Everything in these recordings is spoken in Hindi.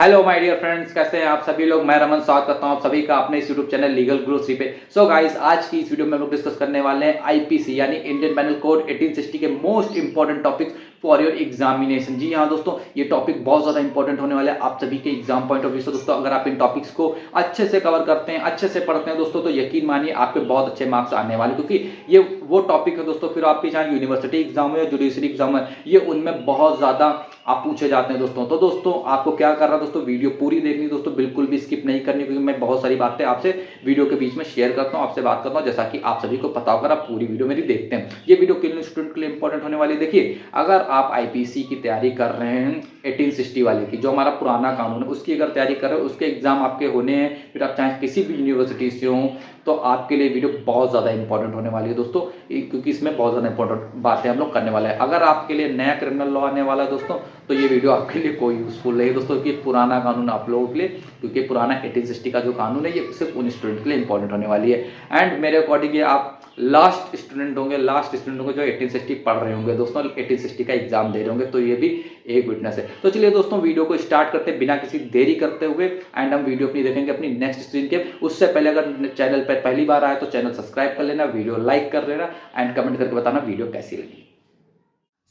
हेलो माय डियर फ्रेंड्स, कैसे हैं आप सभी लोग। मैं रमन स्वागत करता हूं आप सभी का अपने इस यूट्यूब चैनल लीगल गुरु 3 पे। सो गाइस, आज की इस वीडियो में हम लोग डिस्कस करने वाले हैं आईपीसी यानी इंडियन पेनल कोड 1860 के most important topics for your examination. जी हाँ दोस्तों, ये टॉपिक बहुत ज्यादा इंपॉर्टेंट होने वाला है आप सभी के एग्जाम पॉइंट ऑफ व्यू से। दोस्तों, अगर आप इन टॉपिक्स को अच्छे से कवर करते हैं, अच्छे से पढ़ते हैं दोस्तों, तो यकीन मानिए आपके बहुत अच्छे मार्क्स आने वाले, क्योंकि ये वो टॉपिक है दोस्तों, फिर आपके चाहे यूनिवर्सिटी एग्जाम हो या जुडिशरी एग्जाम है, ये उनमें बहुत ज्यादा आप पूछे जाते हैं दोस्तों। तो दोस्तों, आपको क्या करना है दोस्तों, वीडियो पूरी देखनी दोस्तों, बिल्कुल भी स्किप नहीं करनी, क्योंकि मैं बहुत सारी बातें आपसे वीडियो के बीच में शेयर करता हूं, आपसे बात करता हूं, जैसा कि आप सभी को पता होगा, आप पूरी वीडियो मेरी देखते हैं। ये वीडियो किन स्टूडेंट के लिए इंपॉर्टेंट होने वाली है। देखिए, अगर आप आईपीसी की तैयारी कर रहे हैं 1860 वाले की, जो हमारा पुराना कानून है, उसकी अगर तैयारी कर रहे हो, उसके एग्जाम आपके होने हैं, फिर आप चाहे किसी भी यूनिवर्सिटी से हो, तो आपके लिए वीडियो बहुत ज़्यादा इंपॉर्टेंट होने वाली है दोस्तों, क्योंकि इसमें बहुत ज़्यादा इंपॉर्टेंट बातें हम लोग करने वाले हैं। अगर आपके लिए नया क्रिमिनल लॉ आने वाला है दोस्तों, तो ये वीडियो आपके लिए कोई यूजफुल नहीं है दोस्तों, कि पुराना कानून आप लोगों के लिए, क्योंकि पुराना 1860 का जो कानून है, ये सिर्फ उन स्टूडेंट के लिए इंपॉर्टेंट होने वाली है। एंड मेरे अकॉर्डिंग ये आप लास्ट स्टूडेंट होंगे जो 1860 पढ़ रहे होंगे दोस्तों, 1860 का एग्जाम दे रहे होंगे, तो ये भी एक विटनेस है। तो चलिए दोस्तों, वीडियो को स्टार्ट करते हैं बिना किसी देरी करते हुए। एंड हम वीडियो अपनी देखेंगे अपनी नेक्स्ट स्क्रीन के। उससे पहले अगर चैनल पर पहली बार आए तो चैनल सब्सक्राइब कर लेना, वीडियो लाइक कर लेना, एंड कमेंट करके बताना वीडियो कैसी लगी।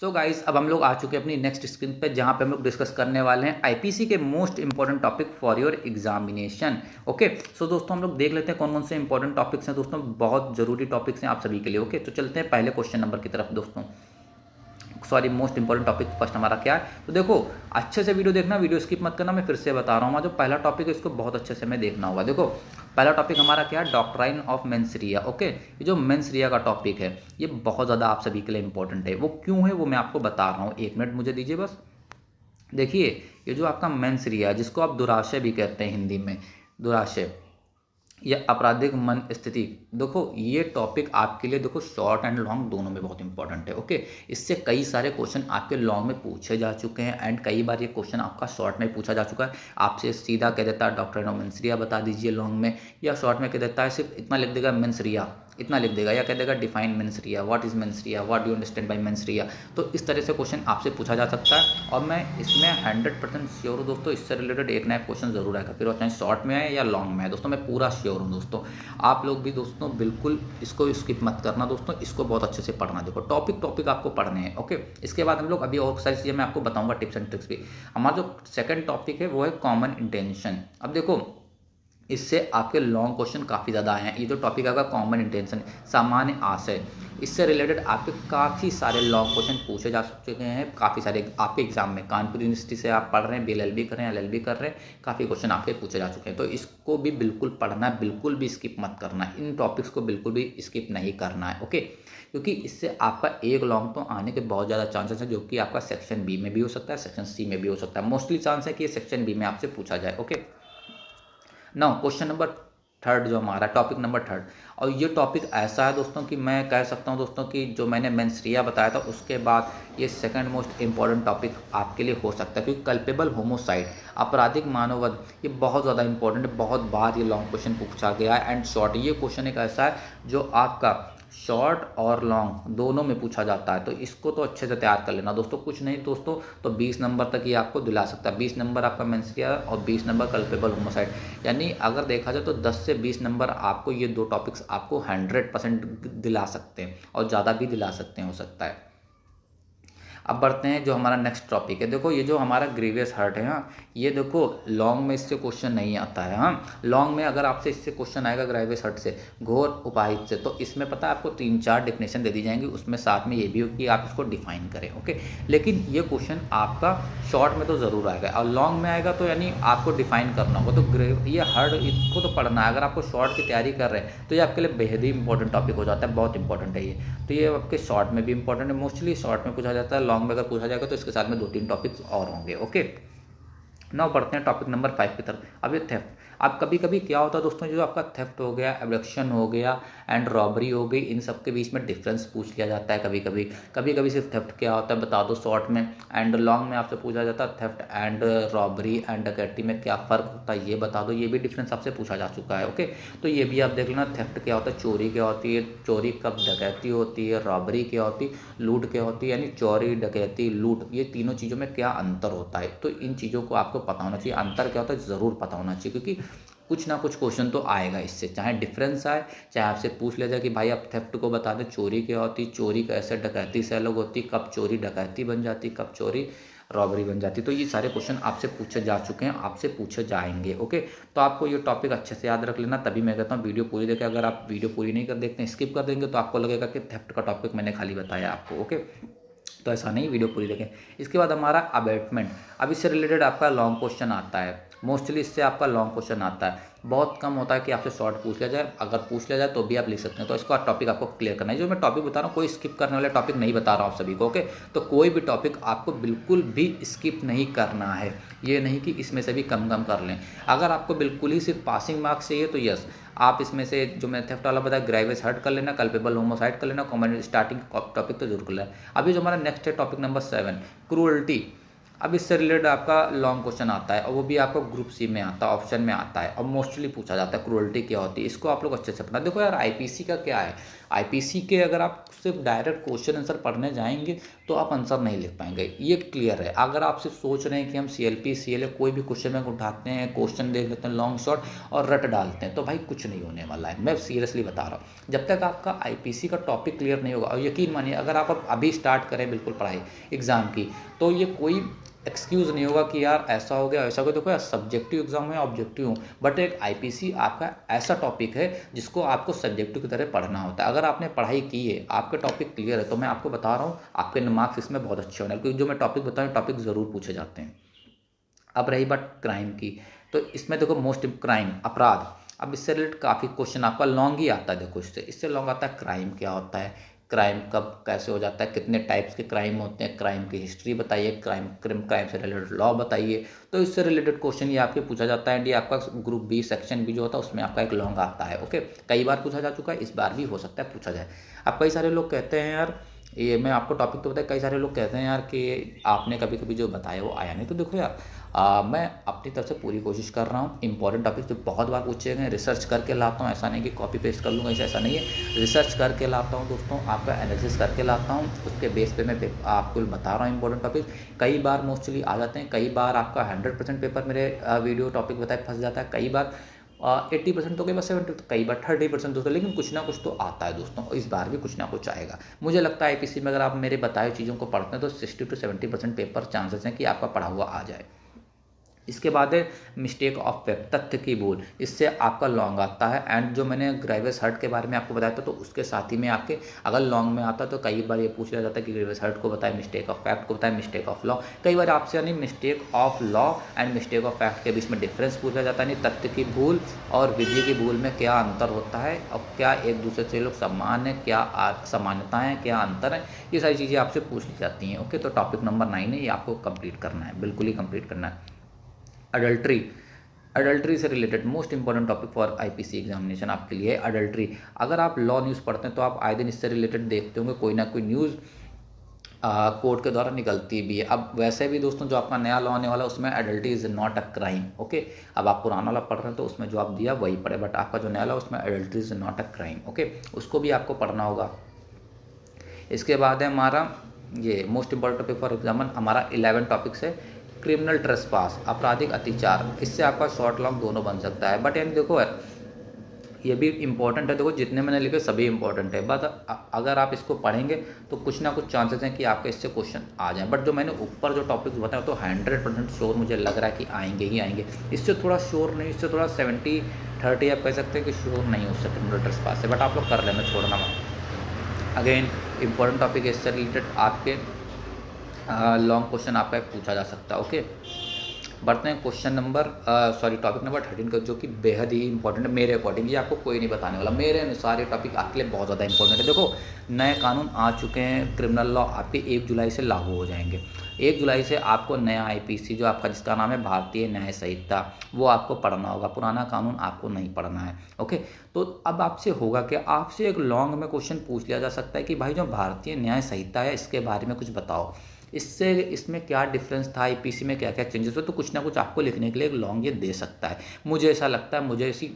सो गाइस, अब हम लोग आ चुके हैं अपनी नेक्स्ट स्क्रीन पे, जहां पे हम लोग डिस्कस करने वाले हैं आईपीसी के most important topic for your examination. Okay, so दोस्तों, हम लोग देख लेते हैं कौन कौन से इंपॉर्टेंट टॉपिक्स हैं दोस्तों, बहुत जरूरी टॉपिक्स हैं आप सभी के लिए। ओके, तो चलते हैं पहले क्वेश्चन नंबर की तरफ दोस्तों। Sorry, most important topic first हमारा क्या है, तो देखो अच्छे से वीडियो देखना, वीडियो स्किप मत करना। मैं फिर से बता रहा हूँ, जो पहला टॉपिक है इसको बहुत अच्छे से मैं देखना होगा। देखो, पहला टॉपिक हमारा क्या है, doctrine of mains Riya. Okay, ये जो मेंस रिया का टॉपिक है, ये बहुत ज़्यादा आप सभी के लिए इंपॉर्टेंट है। वो क्यों है वो मैं आपको बता रहा हूँ, एक मिनट मुझे दीजिए बस। देखिए, ये जो आपका मेंस रिया, जिसको आप दुराशय भी कहते हैं हिंदी में, दुराशय या आपराधिक मन स्थिति, देखो ये टॉपिक आपके लिए, देखो शॉर्ट एंड लॉन्ग दोनों में बहुत इंपॉर्टेंट है। ओके, इससे कई सारे क्वेश्चन आपके लॉन्ग में पूछे जा चुके हैं, एंड कई बार ये क्वेश्चन आपका शॉर्ट में पूछा जा चुका है। आपसे सीधा कह देता है डॉक्ट्राइन ऑफ मेंस रिया बता दीजिए लॉन्ग में, या शॉर्ट में कह देता है सिर्फ इतना लिख देगा मेंस रिया, इतना लिख देगा, या कह देगा define mains Riya, what is mains Riya, what do you understand by mains रिया। तो इस तरह से क्वेश्चन आपसे पूछा जा सकता है, और मैं इसमें 100% श्योर हूँ दोस्तों, इससे रिलेटेड एक नया क्वेश्चन जरूर आएगा, फिर वो चाहे शॉर्ट में आए या लॉन्ग में आए दोस्तों, मैं पूरा श्योर हूँ दोस्तों। आप लोग भी दोस्तों बिल्कुल इसको स्किप मत करना दोस्तों, इसको बहुत अच्छे से पढ़ना। देखो, टॉपिक आपको पढ़ने हैं। ओके, इसके बाद हम लोग अभी और सारी चीज़ें मैं आपको बताऊंगा, टिप्स एंड ट्रिक्स भी। हमारा जो सेकंड टॉपिक है वो है कॉमन इंटेंशन। अब देखो, इससे आपके लॉन्ग क्वेश्चन काफ़ी ज़्यादा आए हैं। ये जो टॉपिक आपका कॉमन इंटेंशन, सामान्य आशय, इससे रिलेटेड आपके काफ़ी सारे लॉन्ग क्वेश्चन पूछे जा चुके हैं, काफ़ी सारे आपके एग्जाम में। कानपुर यूनिवर्सिटी से आप पढ़ रहे हैं, बीएलएलबी कर रहे हैं, एलएलबी कर रहे हैं, काफ़ी क्वेश्चन आपके पूछे जा चुके हैं। तो इसको भी बिल्कुल पढ़ना, बिल्कुल भी स्किप मत करना, इन टॉपिक्स को बिल्कुल भी स्किप नहीं करना है। ओके, क्योंकि इससे आपका एक लॉन्ग तो आने के बहुत ज़्यादा चांसेस है, जो कि आपका सेक्शन बी में भी हो सकता है, सेक्शन सी में भी हो सकता है। मोस्टली चांस है कि ये सेक्शन बी में आपसे पूछा जाए। Okay, now question number third, जो हमारा टॉपिक नंबर थर्ड, और ये टॉपिक ऐसा है दोस्तों कि मैं कह सकता हूँ दोस्तों कि जो मैंने मेंस रिया बताया था, उसके बाद ये सेकंड मोस्ट इंपॉर्टेंट टॉपिक आपके लिए हो सकता है, क्योंकि कल्पेबल होमोसाइड, आपराधिक मानववध, ये बहुत ज़्यादा इंपॉर्टेंट है। बहुत बार ये लॉन्ग क्वेश्चन पूछा गया है, एंड शॉर्ट, ये क्वेश्चन एक ऐसा है जो आपका शॉर्ट और लॉन्ग दोनों में पूछा जाता है। तो इसको तो अच्छे से तैयार कर लेना दोस्तों, कुछ नहीं दोस्तों तो 20 नंबर तक ये आपको दिला सकता है। 20 नंबर आपका मेंस रिया और 20 नंबर कल्पेबल होमोसाइड, यानी अगर देखा जाए तो 10 से 20 नंबर आपको ये दो टॉपिक्स आपको 100% दिला सकते हैं, और ज़्यादा भी दिला सकते हैं हो सकता है। अब बढ़ते हैं जो हमारा नेक्स्ट टॉपिक है। देखो, ये जो हमारा ग्रीवियस हर्ट है, हाँ, ये देखो लॉन्ग में इससे क्वेश्चन नहीं आता है। हाँ, लॉन्ग में अगर आपसे इससे क्वेश्चन आएगा ग्रीवियस हर्ट से, घोर उपाहित से, तो इसमें पता है आपको 3-4 डेफिनेशन दे दी जाएंगी, उसमें साथ में ये भी हो कि आप इसको डिफाइन करें। ओके, लेकिन ये क्वेश्चन आपका शॉर्ट में तो ज़रूर आएगा, और लॉन्ग में आएगा तो यानी आपको डिफाइन करना होगा। तो ये हर्ट, इसको तो पढ़ना है। अगर आपको शॉर्ट की तैयारी कर रहे हैं तो ये आपके लिए बेहद ही इंपॉर्टेंट टॉपिक हो जाता है, बहुत इंपॉर्टेंट है ये। तो ये आपके शॉर्ट में भी इंपॉर्टेंट है, मोस्टली शॉर्ट में पूछा जाता है, लॉन्ग में अगर पूछा जाएगा तो इसके साथ में 2-3 टॉपिक्स और होंगे। ओके, नाउ बढ़ते हैं टॉपिक नंबर 5 की तरफ। अब ये थेफ्ट, अब कभी कभी क्या होता है दोस्तों, जो आपका थेफ्ट हो गया, एब्डक्शन हो गया, एंड रॉबरी हो गई, इन सब के बीच में डिफरेंस पूछ लिया जाता है। कभी कभी सिर्फ थेफ्ट क्या होता है बता दो शॉर्ट में, एंड लॉन्ग में आपसे पूछा जाता है थेफ्ट एंड रॉबरी एंड डकैती में क्या फ़र्क होता है ये बता दो, ये भी डिफरेंस आपसे पूछा जा चुका है। ओके, तो ये भी आप देख लेना, थेफ्ट क्या होता है, चोरी क्या होती है, चोरी कब डकैती होती है, रॉबरी क्या होती है, लूट क्या होती है, यानी चोरी डकैती लूट, ये तीनों चीज़ों में क्या अंतर होता है। तो इन चीज़ों को आपको आपको पता होना चाहिए। अंतर क्या होता है ज़रूर पता होना चाहिए, क्योंकि कुछ ना कुछ क्वेश्चन तो आएगा इससे, चाहे डिफरेंस आए, चाहे आपसे पूछ लिया जाए कि भाई आप थेफ्ट को बता दें, चोरी क्या होती, चोरी कैसे डकैती से अलग होती, कब चोरी डकैती बन जाती, कब चोरी रॉबरी बन जाती। तो ये सारे क्वेश्चन आपसे पूछे जा चुके हैं, आपसे पूछे जाएंगे। ओके, तो आपको ये टॉपिक अच्छे से याद रख लेना, तभी मैं कहता हूँ वीडियो पूरी देखें। अगर आप वीडियो पूरी नहीं कर देखते हैं, स्किप कर देंगे, तो आपको लगेगा कि थेफ्ट का टॉपिक मैंने खाली बताया आपको। ओके, तो ऐसा नहीं, वीडियो पूरी देखें। इसके बाद हमारा अबेटमेंट, अब इससे रिलेटेड आपका लॉन्ग क्वेश्चन आता है, मोस्टली इससे आपका लॉन्ग क्वेश्चन आता है। बहुत कम होता है कि आपसे शॉर्ट पूछ लिया जाए, अगर पूछ लिया जाए तो भी आप लिख सकते हैं। तो इसका टॉपिक आपको क्लियर करना है। जो मैं टॉपिक बता रहा हूँ, कोई स्किप करने वाले टॉपिक नहीं बता रहा हूँ आप सभी को। ओके, तो कोई भी टॉपिक आपको बिल्कुल भी स्किप नहीं करना है। ये नहीं कि इसमें से भी कम कर लें। अगर आपको बिल्कुल ही सिर्फ पासिंग मार्क्स चाहिए तो यस, आप इसमें से जो मैं थेफ्ट वाला बताया, ग्रेवियस हर्ट कर लेना, कल्पेबल होमोसाइड कर लेना, कॉमन स्टार्टिंग टॉपिक तो जरूर कर लेना। अभी जो हमारा नेक्स्ट है टॉपिक नंबर 7, क्रूअल्टी। अब इससे रिलेटेड आपका लॉन्ग क्वेश्चन आता है, और वो भी आपको ग्रुप सी में आता है, ऑप्शन में आता है, और मोस्टली पूछा जाता है क्रूअल्टी क्या होती है। इसको आप लोग अच्छे से पढ़ना। देखो यार, आईपीसी का क्या है, आईपीसी के अगर आप सिर्फ डायरेक्ट क्वेश्चन आंसर पढ़ने जाएंगे तो आप आंसर नहीं लिख पाएंगे, ये क्लियर है। अगर आप सिर्फ सोच रहे हैं कि हम सीएलपी सीएलए कोई भी क्वेश्चन बैंक उठाते हैं, क्वेश्चन देख लेते हैं लॉन्ग शॉर्ट और रट डालते हैं, तो भाई कुछ नहीं होने वाला है। मैं सीरियसली बता रहा हूँ, जब तक आपका आईपीसी का टॉपिक क्लियर नहीं होगा, और यकीन मानिए अगर आप अभी स्टार्ट करें बिल्कुल पढ़ाई एग्जाम की, तो ये कोई एक्सक्यूज़ नहीं होगा कि यार ऐसा हो गया ऐसा हो गया। देखो यार, सब्जेक्टिव एग्जाम है, ऑब्जेक्टिव, बट एक आईपीसी आपका ऐसा टॉपिक है जिसको आपको सब्जेक्टिव की तरह पढ़ना होता है। अगर आपने पढ़ाई की है, आपके टॉपिक क्लियर है, तो मैं आपको बता रहा हूँ आपके मार्क्स इसमें बहुत अच्छे होने हैं, क्योंकि जो मैं टॉपिक बताऊँ टॉपिक ज़रूर पूछे जाते हैं। अब रही बात क्राइम की, तो इसमें देखो मोस्ट क्राइम अपराध, अब इससे रिलेटेड काफ़ी क्वेश्चन आपका लॉन्ग ही आता है। देखो इससे लॉन्ग आता है क्राइम क्या होता है, क्राइम कब कैसे हो जाता है, कितने टाइप्स के क्राइम होते हैं, क्राइम की हिस्ट्री बताइए, क्राइम से रिलेटेड लॉ बताइए। तो इससे रिलेटेड क्वेश्चन ये आपके पूछा जाता है। ये आपका ग्रुप बी सेक्शन बी जो होता है उसमें आपका एक लॉन्ग आता है। ओके, कई बार पूछा जा चुका है, इस बार भी हो सकता है पूछा जाए। अब कई सारे लोग कहते हैं यार, ये मैं आपको टॉपिक तो बताया, कई सारे लोग कहते हैं यार कि आपने कभी कभी जो बताया वो आया नहीं। तो देखो यार, मैं अपनी तरफ से पूरी कोशिश कर रहा हूँ। इंपॉर्टेंट टॉपिक जो बहुत बार पूछे गए रिसर्च करके लाता हूँ, ऐसा नहीं कि कॉपी पेस्ट कर लूँगा, ऐसा नहीं है। रिसर्च करके लाता हूँ दोस्तों, आपका एनालिसिस करके लाता हूँ, उसके बेस पे मैं आपको बता रहा हूँ इंपॉर्टेंट टॉपिक। कई बार मोस्टली आ जाते हैं, कई बार आपका 100% पेपर मेरे वीडियो टॉपिक बताए फंस जाता है, कई बार 80% तो कई बार 70, तो कई बार 30% दोस्तों, लेकिन कुछ ना कुछ तो आता है दोस्तों, इस बार भी कुछ ना कुछ आएगा। मुझे लगता है आईपीसी में अगर आप मेरे बताए चीज़ों को पढ़ते हैं तो 60 to 70% पेपर चांसेस हैं कि आपका पढ़ा हुआ आ जाए। इसके बाद है मिस्टेक ऑफ फैक्ट, तथ्य की भूल, इससे आपका लॉन्ग आता है। एंड जो मैंने ग्रेवियस हर्ट के बारे में आपको बताया था, तो उसके साथ ही में आपके अगर लॉन्ग में आता है तो कई बार ये पूछ लिया जाता है कि ग्रेवियस हर्ट को बताए, मिस्टेक ऑफ फैक्ट को बताए, मिस्टेक ऑफ लॉ। कई बार आपसे यानी mistake of law and mistake of fact के बीच में डिफरेंस पूछा जाता है, यानी तथ्य की भूल और विधि की भूल में क्या अंतर होता है, और क्या एक दूसरे से लोग समान है, क्या समानताएं हैं, क्या अंतर है, ये सारी चीज़ें आपसे पूछ ली जाती हैं। ओके, तो टॉपिक नंबर 9 है, ये आपको कंप्लीट करना है, बिल्कुल ही कंप्लीट करना है। अडल्ट्री से related most important topic for IPC examination आपके लिए है अडल्ट्री। अगर आप लॉ न्यूज़ पढ़ते हैं तो आप आए दिन इससे रिलेटेड देखते होंगे, कोई ना कोई न्यूज़ कोर्ट के द्वारा निकलती भी है। अब वैसे भी दोस्तों, जो आपका नया लॉ आने वाला है उसमें adultery is not a crime. Okay, अब आप पुराना लॉ पढ़ रहे हैं तो उसमें जो आप दिया वही पढ़े, बट आपका जो नया लॉ उसमें adultery is not a crime. Okay, उसको भी आपको पढ़ना होगा। इसके बाद है हमारा ये most important topic for example, हमारा 11 टॉपिक्स है क्रिमिनल ट्रेसपास, आपराधिक अत्याचार। इससे आपका शॉर्ट लॉन्ग दोनों बन सकता है, बट यानी देखो यार, ये भी इंपॉर्टेंट है। देखो जितने मैंने लिखे सभी इंपॉर्टेंट है, बट अगर आप इसको पढ़ेंगे तो कुछ ना कुछ चांसेस हैं कि आपके इससे क्वेश्चन आ जाएं। बट जो मैंने ऊपर जो टॉपिक्स बताया तो 100% श्योर मुझे लग रहा है कि आएंगे ही आएंगे। इससे थोड़ा श्योर नहीं, इससे थोड़ा 70-30 आप कह सकते हैं कि श्योर नहीं हो सकते क्रिमिनल ट्रेसपास से, बट आप लोग कर लेना, छोड़ना मत। अगेन इंपॉर्टेंट टॉपिक है, इससे रिलेटेड आपके लॉन्ग क्वेश्चन आपका पूछा जा सकता है। ओके, बढ़ते हैं क्वेश्चन नंबर टॉपिक नंबर 13 का, जो कि बेहद ही इंपॉर्टेंट है मेरे अकॉर्डिंग। ये आपको कोई नहीं बताने वाला, मेरे अनुसार ये टॉपिक आपके लिए बहुत ज़्यादा इंपॉर्टेंट है। देखो नए कानून आ चुके हैं, क्रिमिनल लॉ आपके 1 जुलाई से लागू हो जाएंगे। 1 जुलाई से आपको नया आईपीसी जो आपका जिसका नाम है भारतीय न्याय संहिता, वो आपको पढ़ना होगा, पुराना कानून आपको नहीं पढ़ना है। ओके, तो अब आपसे होगा कि आपसे एक लॉन्ग में क्वेश्चन पूछ लिया जा सकता है कि भाई जो भारतीय न्याय संहिता है इसके बारे में कुछ बताओ, इससे इसमें क्या डिफरेंस था, आईपीसी में क्या क्या चेंजेस हुए। तो कुछ ना कुछ आपको लिखने के लिए एक लॉन्ग ये दे सकता है, मुझे ऐसा लगता है, मुझे ऐसी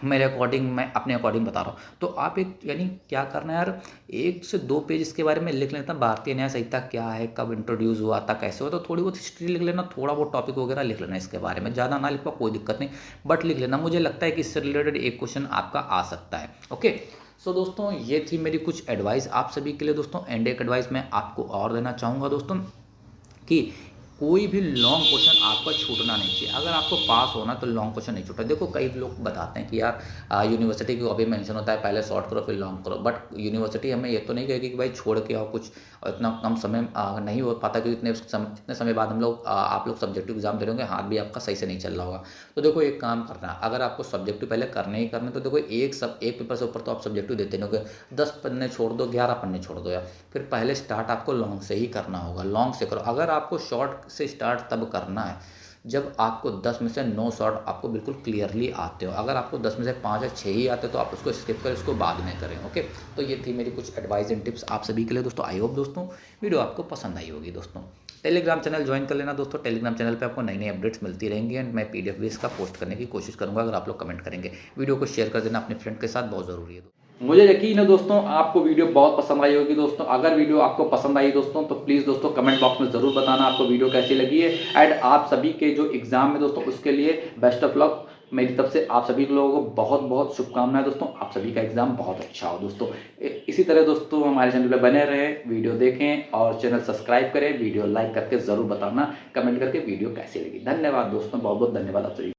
मेरे अकॉर्डिंग, मैं अपने अकॉर्डिंग बता रहा हूँ। तो आप एक यानी क्या करना है यार, 1 से 2 पेज इसके बारे में लिख लेना, भारतीय न्याय संहिता क्या है, कब इंट्रोड्यूस हुआ था, कैसे हुआ, तो थोड़ी बहुत हिस्ट्री लिख लेना, थोड़ा बहुत टॉपिक वगैरह लिख लेना इसके बारे में, ज़्यादा ना लिख पाओ कोई दिक्कत नहीं, बट लिख लेना। मुझे लगता है कि इससे रिलेटेड एक क्वेश्चन आपका आ सकता है। ओके, सो दोस्तों ये थी मेरी कुछ एडवाइस आप सभी के लिए दोस्तों। एंड एक एडवाइस मैं आपको और देना चाहूँगा दोस्तों, कि कोई भी लॉन्ग क्वेश्चन आपका छूटना नहीं चाहिए। अगर आपको पास होना तो लॉन्ग क्वेश्चन नहीं छूटा। देखो कई लोग बताते हैं कि यार यूनिवर्सिटी की कॉपी मेंशन होता है, पहले शॉर्ट करो फिर लॉन्ग करो, बट यूनिवर्सिटी हमें ये तो नहीं कहेगी कि भाई छोड़ के आओ कुछ, और इतना कम समय नहीं हो पाता, क्योंकि इतने समय बाद हम लोग आप लोग सब्जेक्टिव एग्जाम दे रहे होंगे, हाथ भी आपका सही से नहीं चल रहा होगा। तो देखो एक काम करना, अगर आपको सब्जेक्टिव पहले करने ही करने, तो देखो एक पेपर से ऊपर तो आप सब्जेक्टिव देते नहीं होंगे, 10 पन्ने छोड़ दो, 11 पन्ने छोड़ दो यार। फिर पहले स्टार्ट आपको लॉन्ग से ही करना होगा, लॉन्ग से करो। अगर आपको शॉर्ट से स्टार्ट तब करना है जब आपको 10 में से 9 शॉर्ट आपको बिल्कुल क्लियरली आते हो। अगर आपको 10 में से 5 या 6 ही आते हो तो आप उसको स्किप करें, उसको बाद में करें। ओके, तो ये थी मेरी कुछ एडवाइस एंड टिप्स आप सभी के लिए दोस्तों। आई होप दोस्तों वीडियो आपको पसंद आई होगी दोस्तों। टेलीग्राम चैनल ज्वाइन कर लेना दोस्तों, टेलीग्राम चैनल पे आपको नई नई अपडेट्स मिलती रहेंगी, एंड मैं PDF भी इसका पोस्ट करने की कोशिश करूंगा। अगर आप लोग कमेंट करेंगे, वीडियो को शेयर कर देना अपने फ्रेंड के साथ, बहुत ज़रूरी है। मुझे यकीन है दोस्तों आपको वीडियो बहुत पसंद आई होगी दोस्तों। अगर वीडियो आपको पसंद आई दोस्तों तो प्लीज़ दोस्तों कमेंट बॉक्स में ज़रूर बताना आपको वीडियो कैसी लगी है। एंड आप सभी के जो एग्ज़ाम है दोस्तों उसके लिए बेस्ट ऑफ लक मेरी तरफ से। आप सभी लोगों को बहुत बहुत शुभकामनाएं दोस्तों, आप सभी का एग्ज़ाम बहुत अच्छा हो दोस्तों। इसी तरह दोस्तों हमारे चैनल पर बने रहें, वीडियो देखें और चैनल सब्सक्राइब करें, वीडियो लाइक करके ज़रूर बताना कमेंट करके वीडियो कैसी लगी। धन्यवाद दोस्तों, बहुत बहुत धन्यवाद आप सभी।